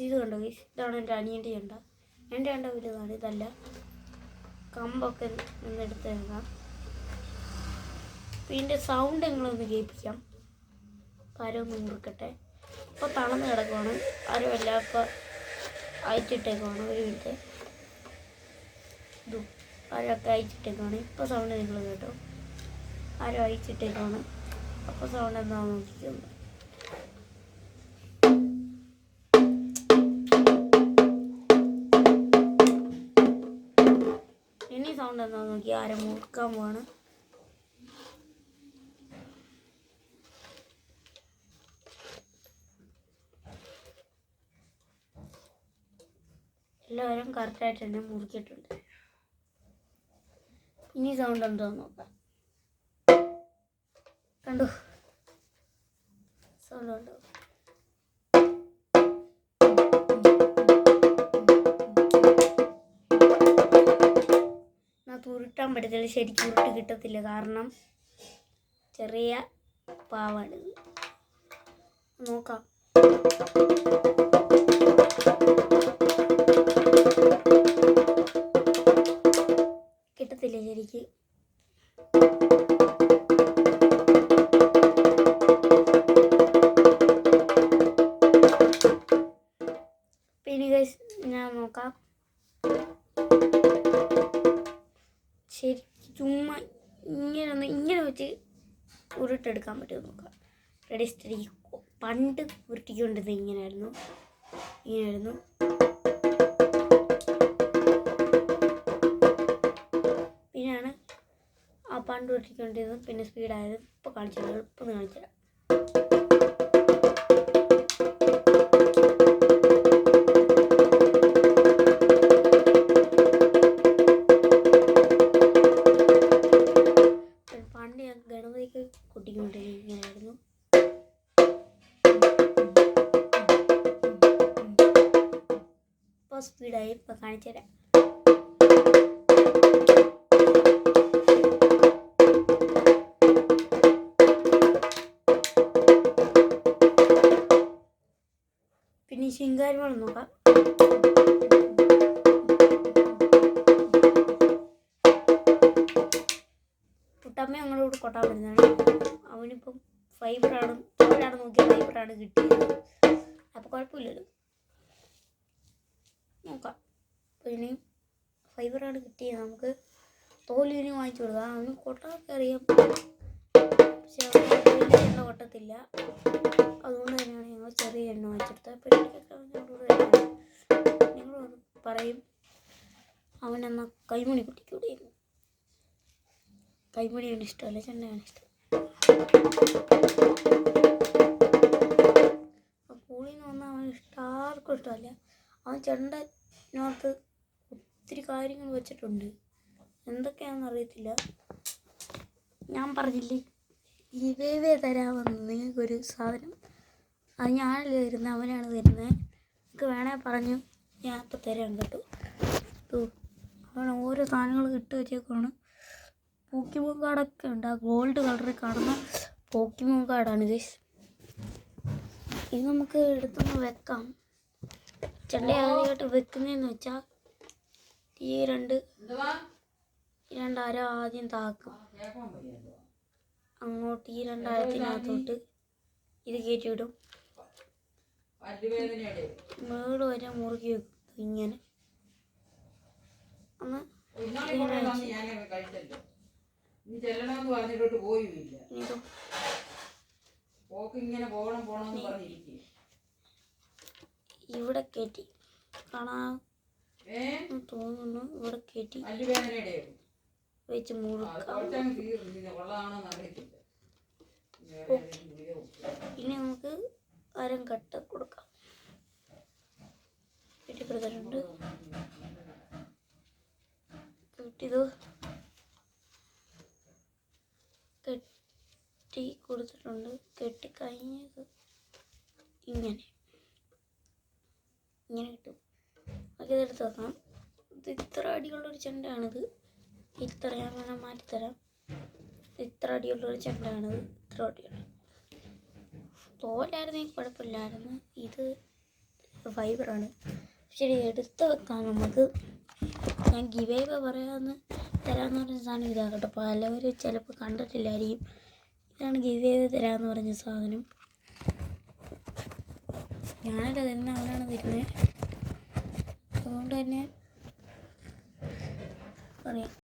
ഇത് കണ്ടോ ഗൈസ്, ഇതാണ് എൻ്റെ അനിയൻ്റെ ചെണ്ട. എൻ്റെ ചെണ്ട വലുതാണ്, ഇതല്ല. കമ്പൊക്കെ നിന്നെടുത്ത് തരാം. ഇതിൻ്റെ സൗണ്ട് നിങ്ങളൊന്ന് കേൾപ്പിക്കാം. ആരൊന്ന് മുറുക്കട്ടെ. ഇപ്പോൾ തളർന്ന് കിടക്കുവാണ്. ആരും എല്ലാം ഇപ്പോൾ അയച്ചിട്ടേക്കുവാണ്. ഒരു മിനിറ്റ്, ഇതും ആരൊക്കെ അയച്ചിട്ടേക്കുവാണ്. ഇപ്പോൾ സൗണ്ട് നിങ്ങൾ കേട്ടോ, ആരും അയച്ചിട്ടേക്കുവാണ്. അപ്പോൾ സൗണ്ട് എന്താണെന്ന് നോക്കിക്കുന്നു. ഇനി സൗണ്ട് എന്താണെന്ന് നോക്കി ആരും മുറുക്കാൻ പോവാണ്. എല്ലാവരും കറക്റ്റായിട്ട് തന്നെ മുറിച്ചിട്ടുണ്ട്. ഇനി സൗണ്ട് എന്താണെന്ന് നോക്കാം. കണ്ടു, സൗണ്ട് ഉണ്ടോ? ഉരുട്ടാൻ പറ്റത്തില്ല, ശരിക്കും ഉരുട്ട് കിട്ടത്തില്ല. കാരണം ചെറിയ പാവാണിത്. നോക്കാം. കിട്ടത്തില്ല ശരിക്ക്. പിന്നെ ഗൈസ് ഞാൻ നോക്കാം. ശരി, ചുമ്മാ ഇങ്ങനെ വെച്ച് ഉരുട്ടെടുക്കാൻ പറ്റുമോ നോക്കാം. Ready steady. പണ്ട് ഉരുട്ടിക്കൊണ്ടത് ഇങ്ങനെയായിരുന്നു. പിന്നെയാണ് ആ പണ്ട് ഉരുട്ടിക്കൊണ്ടിരുന്നത്, പിന്നെ സ്പീഡായത്. ഇപ്പോൾ കാണിച്ചു തരാം, എളുപ്പം കാണിച്ചു തരാം. പണ്ട് ഞാൻ ഗണപതിക്ക് കൊട്ടിക്കൊണ്ടിരുന്നത് ഇങ്ങനെയായിരുന്നു. ഇപ്പോൾ സ്പീഡായി, ഇപ്പോൾ കാണിച്ചു തരാം. പിന്നെ ശിങ്കാരിമേളം നോക്കാം. പുട്ടമ്മ ഞങ്ങളോട് കൊട്ടാൻ വരുന്നതാണ്. അവനിപ്പം ഫൈബറാണ് നോക്കിയാൽ ഫൈബറാണ് കിട്ടിയത്. അപ്പോൾ കുഴപ്പമില്ലല്ലോ, നോക്കാം. പിന്നെ ഫൈബറാണ് കിട്ടിയത്. നമുക്ക് തോലിന് വാങ്ങിച്ചു കൊടുക്കാം. അവന് കൊട്ടാനൊക്കെ അറിയാം, പക്ഷെ വലിയ എണ്ണ കൊട്ടത്തില്ല. അതുകൊണ്ട് തന്നെയാണ് ഞങ്ങൾ ചെറിയ എണ്ണ വാങ്ങിച്ചെടുത്തത്. അപ്പോൾ എനിക്കൊക്കെ നിങ്ങൾ പറയും അവനെന്നാൽ കൈമണി കുട്ടിക്കൂടെയായിരുന്നു. കൈമണിയാണ് ഇഷ്ടമല്ല, ചെണ്ടയാണ് ഇഷ്ടം. സ്കൂളിൽ നിന്ന് വന്നാൽ അവന് ആർക്കും ഇഷ്ടമല്ല. അവൻ ചെണ്ടനകത്ത് ഒത്തിരി കാര്യങ്ങൾ വെച്ചിട്ടുണ്ട്, എന്തൊക്കെയാണെന്ന് അറിയത്തില്ല. ഞാൻ പറഞ്ഞില്ലേ ഇവേ തരാമെന്ന് നിങ്ങൾക്കൊരു സാധനം. അത് ഞാനല്ല തരുന്നത്, അവനാണ് തരുന്നത്. നിങ്ങൾക്ക് വേണേൽ പറഞ്ഞു ഞാൻ ഇപ്പോൾ തരാം കേട്ടോ. അവൻ ഓരോ സാധനങ്ങൾ ഇട്ട് വെച്ചേക്കുവാണ്. പോക്കിമോൻ കാർഡൊക്കെ ഉണ്ട്. ആ ഗോൾഡ് കളറിൽ കാണുന്ന പോക്കിമോൻ കാർഡാണ് ഗൈസ്. ഇത് നമുക്ക് എടുത്തൊന്ന് വെക്കാം. ചെണ്ട ആദ്യമായിട്ട് വെക്കുന്നതെന്ന് വെച്ചാൽ ഈ രണ്ട് അര ആദ്യം താക്കും. അങ്ങോട്ട് ഈ രണ്ടാരത്തിനകത്തോട്ട് ഇത് കയറ്റിവിടും. മേള് വരെ മുറുക്കി വെക്കും. ഇങ്ങനെ ഒന്ന് ഇവിടെ കയറ്റി കാണാൻ തോന്നുന്നു. ഇവിടെ കയറ്റി വെച്ച് മുറുക്കാം. ഇനി നമുക്ക് അരം കട്ട കൊടുക്കാം. കെട്ടിക്കൊടുത്തിട്ടുണ്ട്. കെട്ടി കൊടുത്തിട്ടുണ്ട്. കെട്ടിക്കഴിഞ്ഞത് ഇങ്ങനെ കിട്ടും. നമുക്ക് ഇതെടുത്ത് വെക്കാം. ഇത് ഇത്ര അടിയുള്ളൊരു ചെണ്ടയാണിത്. ഇത്ര ഞാൻ വേണം മാറ്റിത്തരാം. ഇത്ര അടിയുള്ളൊരു ചെണ്ടയാണിത്. ഇത്ര അടിയുള്ളത് തോലായിരുന്നെങ്കിൽ കുഴപ്പമില്ലായിരുന്നു. ഇത് ഫൈബറാണ്. ശരി, എടുത്ത് വെക്കാം നമുക്ക്. ഞാൻ ഗിവ് അവേ പറയാമെന്ന് തരാമെന്ന് പറഞ്ഞ സാധനം ഇതാണ് കേട്ടോ. പലവരും ചിലപ്പോൾ കണ്ടിട്ടില്ലായിരിക്കും. ഇതാണ് ഗിവ് അവേ തരാമെന്ന് പറഞ്ഞ സാധനം. ഞാനല്ല തന്നെ അവനാണ് തരുന്നത്.